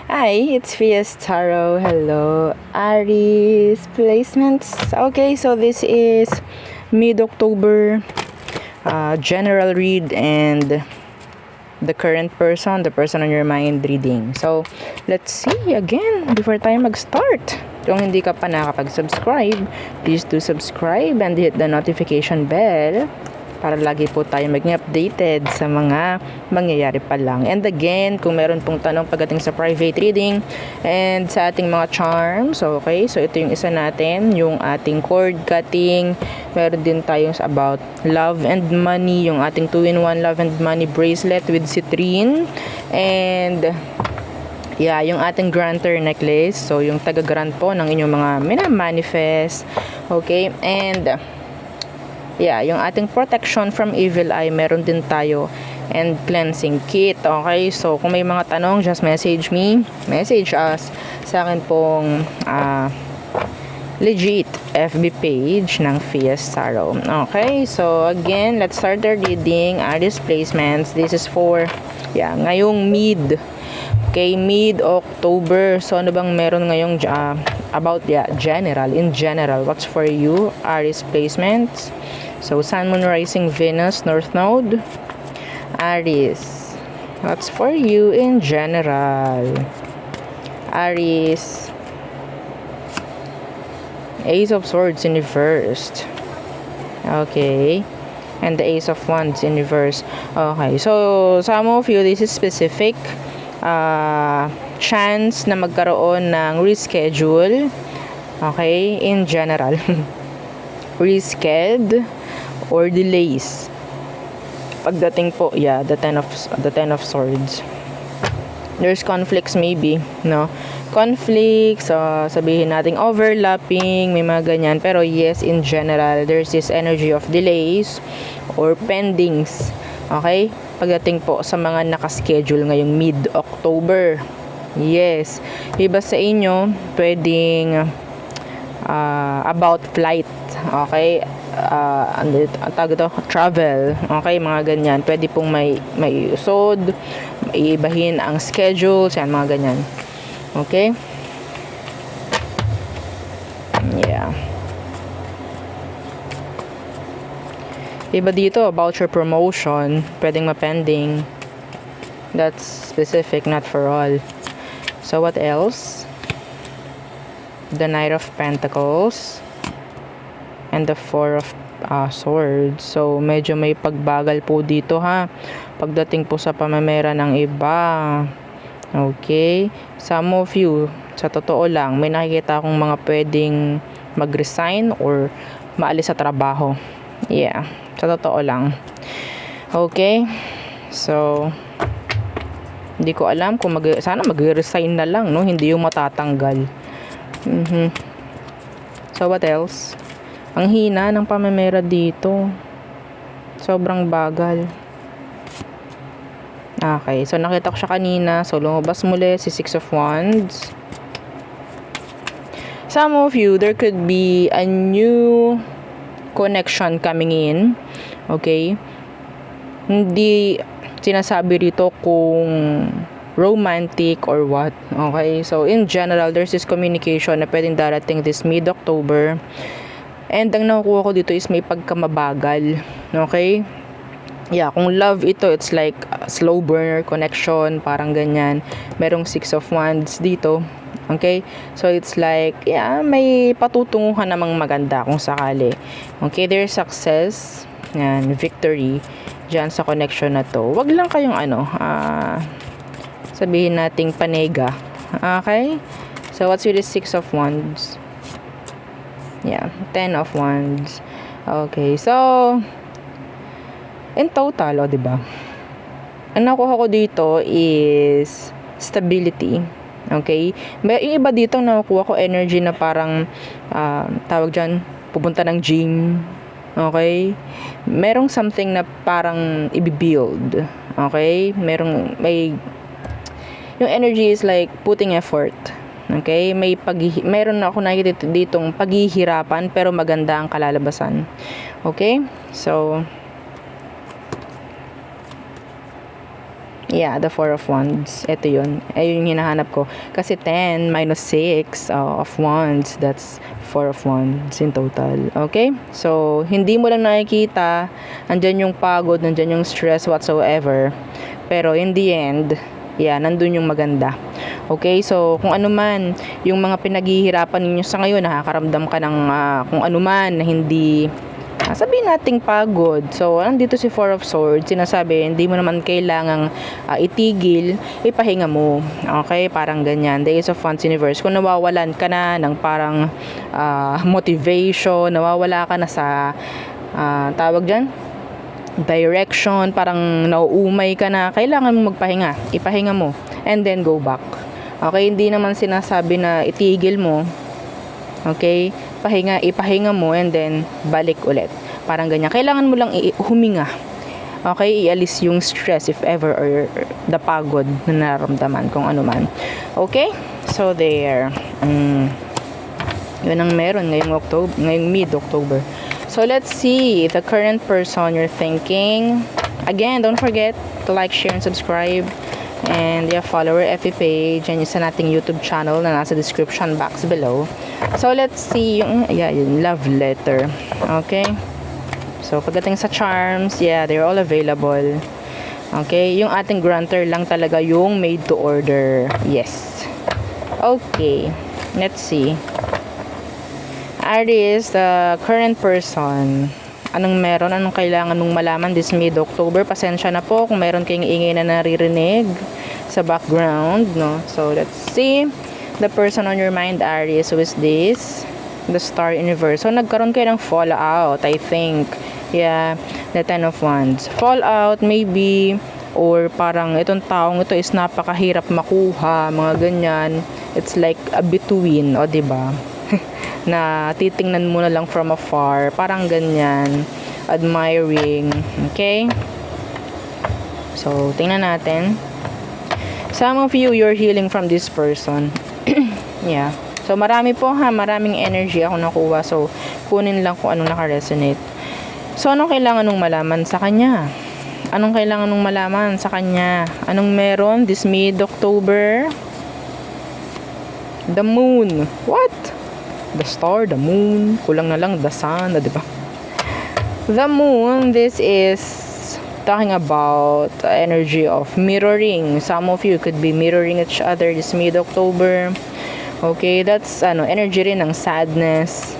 Hi, it's Fias Tarot. Hello, Aries placements. Okay, so this is mid-October general read and the current person, the person on your mind reading. So, let's see again before tayo mag-start. Kung hindi ka pa nakapag-subscribe, please do subscribe and hit the notification bell para lagi po tayo maging updated sa mga mangyayari pa lang. And again, kung meron pong tanong pagdating sa private reading and sa ating mga charms, okay? So, ito yung isa natin, yung ating cord cutting. Meron din tayong about love and money, yung ating 2-in-1 love and money bracelet with citrine. And yeah, yung ating granter necklace. So, yung taga-grant po ng inyong mga mina-manifest. Okay? And yeah, yung ating protection from evil eye, meron din tayo, and cleansing kit. Okay, so kung may mga tanong, just message me, message us sa akin pong legit FB page ng Fias Tarot. Okay, so again, let's start the reading. Aries placements, this is for ngayong mid-October. So ano bang meron ngayong about general, in general, what's for you, Aries placements? So, Sun, Moon, Rising, Venus, North Node, Aries. What's for you in general? Aries. Ace of Swords in reversed. Okay. And the Ace of Wands in reverse. Okay. So, some of you, this is specific. Chance na magkaroon ng reschedule. Okay. In general. Reschedule or delays pagdating po the ten of swords. There's conflicts, maybe conflicts, sabihin nating overlapping, may mga ganyan, pero yes, in general there's this energy of delays or pendings. Okay, pagdating po sa mga nakaschedule ngayong mid-October. Yes, iba sa inyo pwedeng about flight. Okay, ang tawag ito, travel. Okay, mga ganyan. Pwede pong may usod, ibahin ang schedule, mga ganyan. Okay? Yeah. Iba dito, about your promotion, pwedeng mapending. That's specific, not for all. So, what else? The Knight of Pentacles and the Four of Swords. So, medyo may pagbagal po dito pagdating po sa pamamera ng iba. Okay? Some of you, sa totoo lang, may nakikita akong mga pwedeng mag-resign or maalis sa trabaho. Yeah, sa totoo lang. Okay? So, hindi ko alam kung sana mag-resign na lang, hindi yung matatanggal. So, what else? Ang hina ng pamamera dito. Sobrang bagal. Okay, so nakita ko siya kanina. So, lumabas muli si Six of Wands. Some of you, there could be a new connection coming in. Okay? Hindi sinasabi rito kung romantic or what. Okay? So, in general, there's this communication na pwedeng darating this mid-October. And ang nakukuha ko dito is may pagkamabagal. Okay? Yeah, kung love ito, it's like a slow burner connection, parang ganyan. Merong Six of Wands dito. Okay? So, it's like, may patutunguhan namang maganda kung sakali. Okay? There's success. Yan, victory. Diyan sa connection na to. Wag lang kayong sabihin nating panega. Okay? So, what's with the Six of Wands? Yeah, 10 of Wands. Okay, so in total, diba? Ang nakuha ko dito is stability. Okay? Yung iba dito nakuha ko energy na parang tawag dyan, pupunta ng gym. Okay? Merong something na parang i-build. Okay? Yung energy is like putting effort. Okay, meron ako nakikita ditong paghihirapan pero maganda ang kalalabasan. Okay? So, Yeah, the Four of Wands. Ito yun. Ayun yung hinahanap ko. Kasi 10 minus 6 of Wands, that's 4 of Wands in total. Okay? So, hindi mo lang nakikita, andyan yung pagod, andyan yung stress whatsoever. Pero in the end, yeah, nandun yung maganda. Okay? So, kung ano man, yung mga pinaghihirapan ninyo sa ngayon, nakakaramdam ka ng kung ano man na hindi sabihin nating pagod. So, andito si Four of Swords. Sinasabi, hindi mo naman kailangang itigil, ipahinga mo. Okay? Parang ganyan. The Ace of Wands Universe. Kung nawawalan ka na ng parang motivation, nawawala ka na sa tawag dyan, direction, parang nauumay ka na, kailangan mo magpahinga. Ipahinga mo. And then go back. Okay? Hindi naman sinasabi na itigil mo. Okay? Ipahinga mo and then balik ulit. Parang ganyan. Kailangan mo lang huminga. Okay? Ialis yung stress if ever or the pagod na nararamdaman kung ano man. Okay? So there. Yun ang meron ngayong mid-October. So let's see the current person you're thinking. Again, don't forget to like, share, and subscribe. And follow our FB page and yung nating YouTube channel na nasa description box below. So let's see yung love letter. Okay? So pagdating sa charms, they're all available. Okay? Yung ating grantor lang talaga yung made to order. Yes. Okay. Let's see. Aries, the current person. Anong meron? Anong kailangan mong malaman this mid-October? Pasensya na po kung meron kayong ingay na naririnig sa background, no? So, let's see. The person on your mind, Aries, who is this? The Star Universe. So, nagkaroon kayo ng fallout, I think. Yeah, the Ten of Wands. Fallout, maybe, or parang itong taong ito is napakahirap makuha, mga ganyan. It's like a between, o diba? Na titingnan mo na lang from afar, parang ganyan, admiring. Okay? So, tingnan natin. Some of you, you're healing from this person. Yeah. So, marami po maraming energy ako nakuha. So, kunin lang kung anong naka-resonate. So, anong kailangan nung malaman sa kanya? Anong kailangan nung malaman sa kanya? Anong meron this mid-October? The moon. What? The star, the moon, kulang na lang the sun, di ba? The moon, this is talking about energy of mirroring. Some of you could be mirroring each other this mid-October. Okay, that's energy rin ng sadness,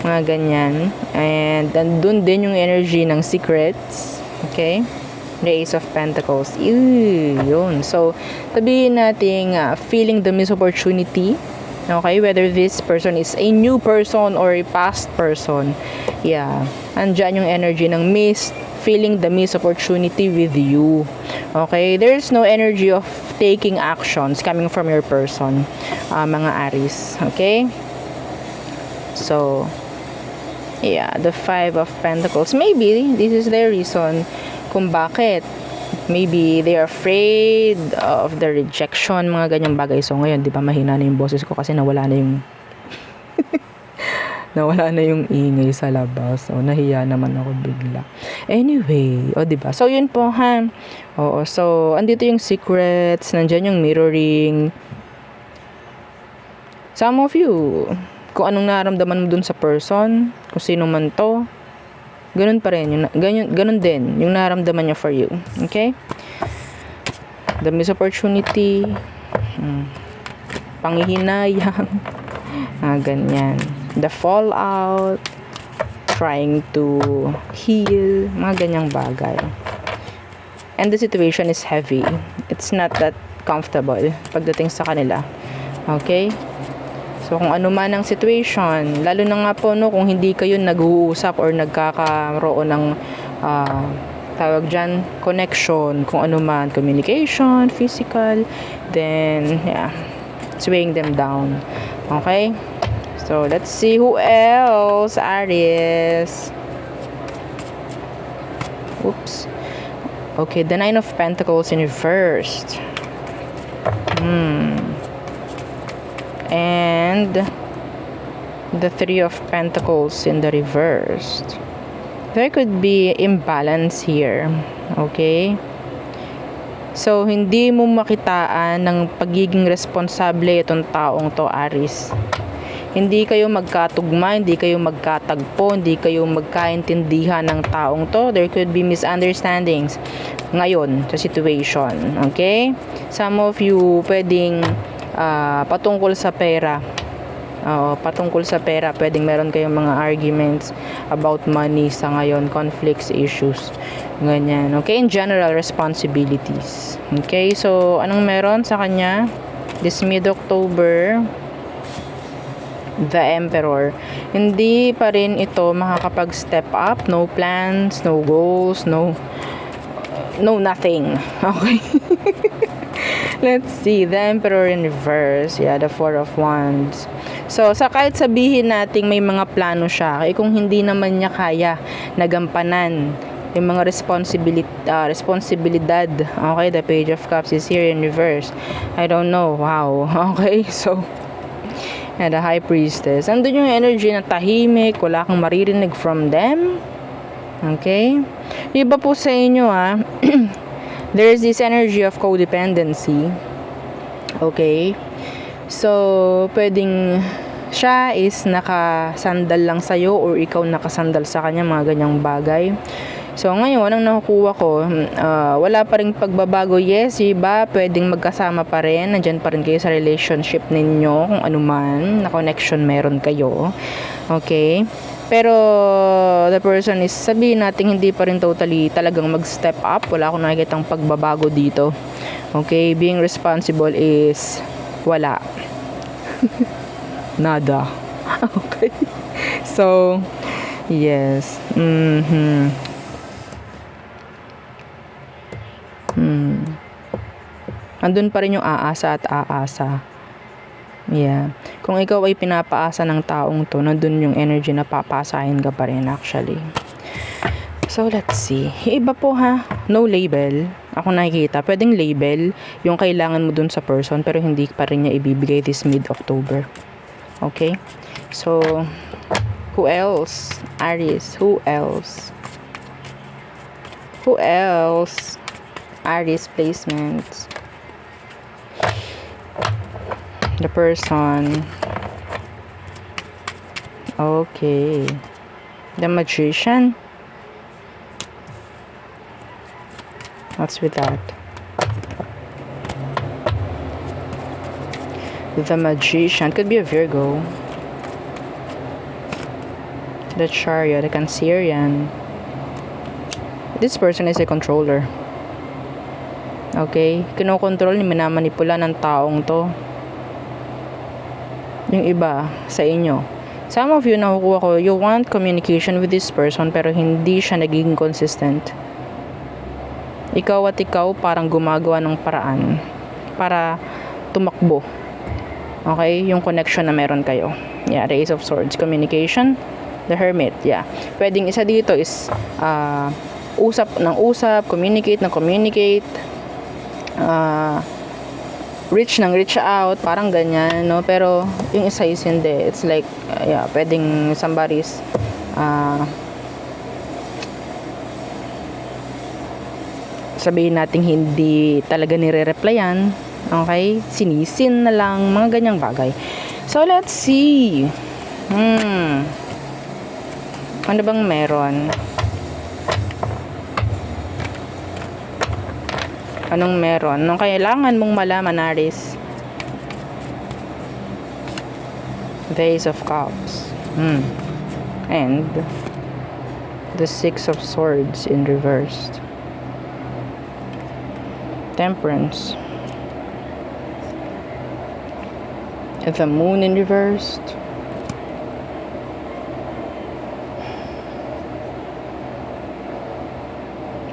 mga ganyan. And nandun din yung energy ng secrets. Okay? The Ace of Pentacles. Yun. So, sabihin natin feeling the missed opportunity. Okay, whether this person is a new person or a past person. Yeah. Andyan yung energy ng feeling the missed opportunity with you. Okay, there's no energy of taking actions coming from your person, mga Aries. Okay? So, the Five of Pentacles. Maybe this is the reason kung bakit. Maybe they are afraid of the rejection, mga ganyang bagay. So ngayon, di ba, mahina na yung boses ko kasi nawala na yung nawala na yung ingay sa labas. So nahiya naman ako bigla. Anyway, di ba? So yun po Oo, so andito yung secrets, nandiyan yung mirroring. Some of you, kung anong nararamdaman mo dun sa person, kung sino man to, ganun pa rin, ganun din yung nararamdaman niya for you. Okay? The missed opportunity, panghihinayang, ganyan. The fallout, trying to heal, mga ganyang bagay. And the situation is heavy. It's not that comfortable pagdating sa kanila. Okay? So, kung ano man ang situation, lalo na nga po, kung hindi kayo nag-uusap or nagkakaroon ng, tawag dyan, connection, kung ano man, communication, physical, then, it's weighing them down. Okay? So, let's see who else, Aries. Oops. Okay, the Nine of Pentacles in reversed. And the Three of Pentacles in the reversed. There could be imbalance here. Okay? So, hindi mo makitaan ng pagiging responsable itong taong to, Aries. Hindi kayo magkatugma, hindi kayo magkatagpo, hindi kayo magkaintindihan ng taong to. There could be misunderstandings ngayon sa situation. Okay? Some of you pwedeng patungkol sa pera. Patungkol sa pera, pwedeng meron kayong mga arguments about money sa ngayon, conflicts, issues, ganyan. Okay, in general, responsibilities. Okay, so anong meron sa kanya? This mid-October, the Emperor. Hindi pa rin ito makakapag-step up, no plans, no goals, no nothing. Okay. Let's see, the Emperor in reverse. Yeah, the Four of Wands. So, kahit sabihin nating may mga plano siya, kung hindi naman niya kaya nagampanan yung mga responsibilidad. Okay, the Page of Cups is here in reverse. I don't know. Wow. Okay, so, and the High Priestess. Andun yung energy na tahimik, wala kang maririnig from them. Okay? Iba po sa inyo, there's this energy of codependency. Okay? So, pwedeng siya is nakasandal lang sa'yo or ikaw nakasandal sa kanya, mga ganyang bagay. So, ngayon, ang nakukuha ko, wala pa rin pagbabago. Yes, iba, pwedeng magkasama pa rin. Nandyan pa rin kayo sa relationship ninyo, kung ano man, na connection meron kayo. Okay? Pero, the person is, sabihin natin, hindi pa rin totally talagang mag-step up. Wala akong nakikitang pagbabago dito. Okay? Being responsible is wala. Nada. Okay? So, yes. Andun pa rin yung aasa at aasa. Yeah. Kung ikaw ay pinapaasa ng taong to, nandun yung energy na papasahin ka pa rin actually. So, let's see. Iba po no label. Ako nakikita, pwedeng label yung kailangan mo dun sa person pero hindi pa rin niya ibibigay this mid-October. Okay? So, who else? Aries, who else? Who else? Aries placements. The person. Okay. The Magician. What's with that? The Magician. Could be a Virgo. The Chariot. The Cancerian. This person is a controller. Okay? Kinokontrol, minamanipula ng taong to. Yung iba sa inyo. Some of you, nakukuha ko, you want communication with this person pero hindi siya nagiging consistent. Ikaw at ikaw parang gumagawa ng paraan para tumakbo. Okay? Yung connection na meron kayo. Yeah, the Ace of Swords. Communication. The Hermit. Yeah. Pwedeng isa dito is usap ng usap, communicate ng communicate, reach ng reach out, parang ganyan, no? Pero yung isa is hindi. It's like, yeah, pwedeng somebody's sabihin natin hindi talaga nire-replyan. Okay? Sinisin na lang, mga ganyang bagay. So, let's see. Ano bang meron? Anong meron? Anong kailangan mong malaman, Aries? The Ace of Cups. And the Six of Swords in reverse. Temperance. The Moon in reverse.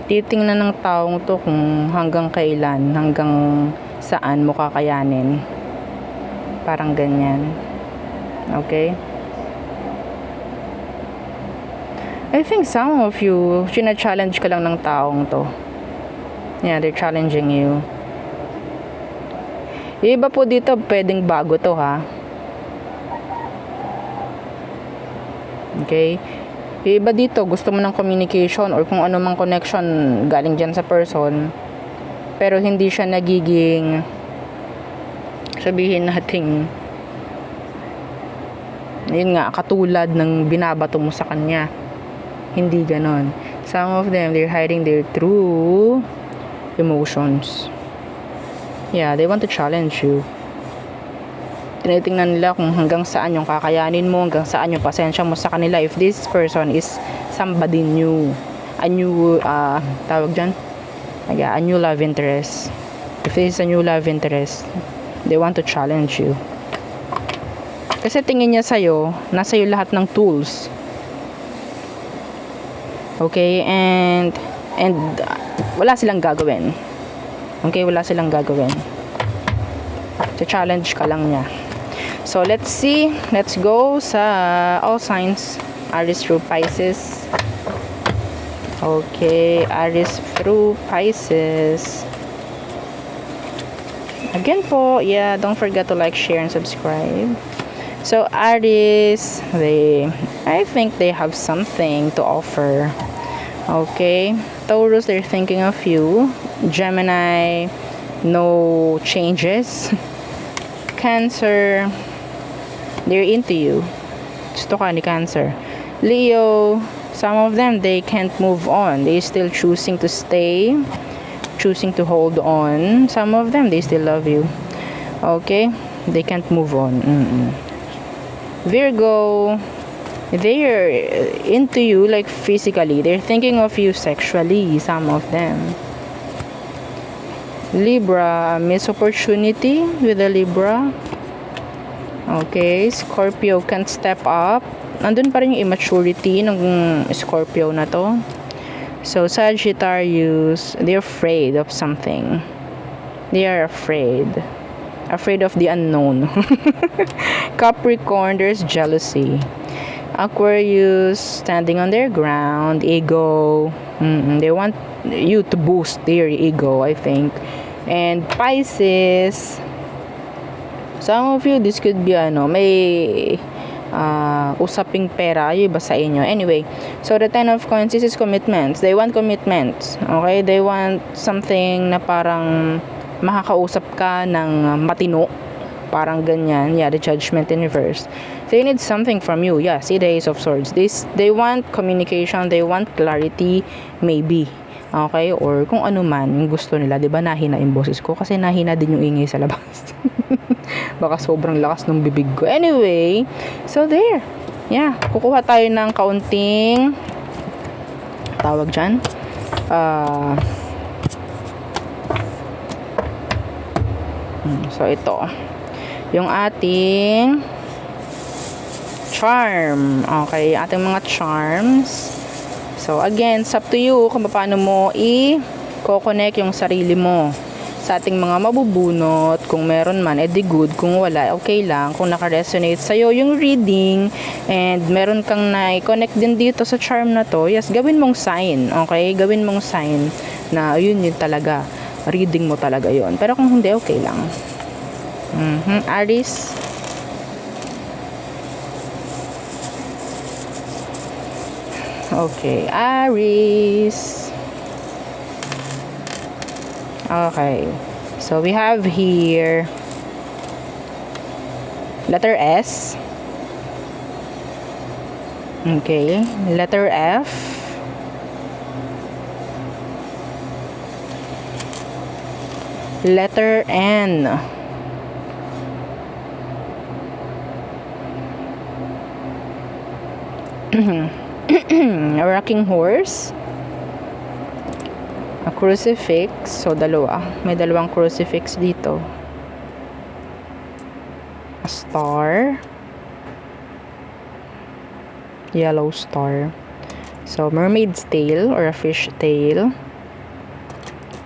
Titingnan ng taong to kung hanggang kailan, hanggang saan mo kakayanin. Parang ganyan. Okay? I think some of you, challenge ka lang ng taong to. Yeah, they're challenging you. Iba po dito, pwedeng bago to, Okay? Iba dito, gusto mo ng communication or kung ano mang connection galing dyan sa person, pero hindi siya nagiging, sabihin nating, yun nga, katulad ng binabato mo sa kanya. Hindi ganon. Some of them, they're hiding their true emotions. Yeah, they want to challenge you. Tinitingnan nila kung hanggang saan yung kakayanin mo, hanggang saan yung pasensya mo sa kanila. If this person is somebody new, a new, tawag dyan, a new love interest. If this is a new love interest, they want to challenge you. Kasi tingin niya sa'yo, nasa iyo lahat ng tools. Okay, and wala silang gagawin. Okay, wala silang gagawin. Challenge ka lang niya. So, let's see. Let's go sa all signs. Aries through Pisces. Okay, Aries through Pisces. Again po, yeah, don't forget to like, share, and subscribe. So, Aries, I think they have something to offer. Okay. Taurus, they're thinking of you. Gemini, no changes. Cancer, they're into you. Gusto ka ni Cancer. Leo, some of them, they can't move on. They still choosing to stay, choosing to hold on. Some of them, they still love you. Okay? They can't move on. Virgo, they're into you like physically. They're thinking of you sexually, some of them. Libra, miss opportunity with a Libra. Okay, Scorpio can't step up. Nandun pa rin yung immaturity ng Scorpio na to. So, Sagittarius, they're afraid of something. They are afraid. Afraid of the unknown. Capricorn, there's jealousy. Aquarius, standing on their ground. Ego. They want you to boost their ego, I think. And Pisces, some of you, this could be may usaping pera, yung iba sa inyo. Anyway, so the Ten of Coins, this is commitments. They want commitments. Okay? They want something na parang makakausap ka ng matino. Parang ganyan. Yeah, the Judgment in reverse. They need something from you. Yeah, see the Ace of Swords. They want communication. They want clarity. Maybe. Okay? Or kung ano man yung gusto nila. Diba nahina yung boses ko? Kasi nahina din yung ingay sa labas. Baka sobrang lakas ng bibig ko. Anyway, so there. Yeah. Kukuha tayo ng kaunting tawag dyan. So, ito. Yung ating charm. Okay, ating mga charms. So, again, it's up to you kung paano mo i-connect yung sarili mo sa ating mga mabubunot. Kung meron man, edi good. Kung wala, okay lang. Kung naka-resonate sa'yo yung reading and meron kang na-connect din dito sa charm na to, yes, gawin mong sign. Okay? Gawin mong sign na yun talaga. Reading mo talaga yon. Pero kung hindi, okay lang. Aries. Okay, Aries. Okay. So we have here letter S. Okay, letter F. Letter N. A rocking horse, a crucifix, so dalawa, may dalawang crucifix dito, a star, yellow star, so mermaid's tail or a fish tail,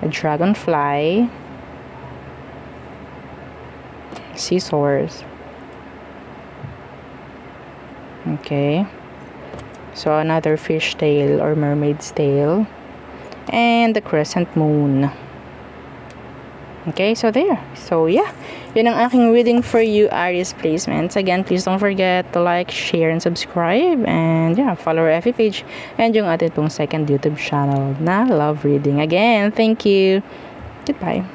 a dragonfly, scissors. Okay. So, another fish tail or mermaid's tail. And the crescent moon. Okay, so there. So, yeah. Yun ang aking reading for you, Aries placements. Again, please don't forget to like, share, and subscribe. And, yeah, follow our FB page. And yung ating pong second YouTube channel na Love Reading. Again, thank you. Goodbye.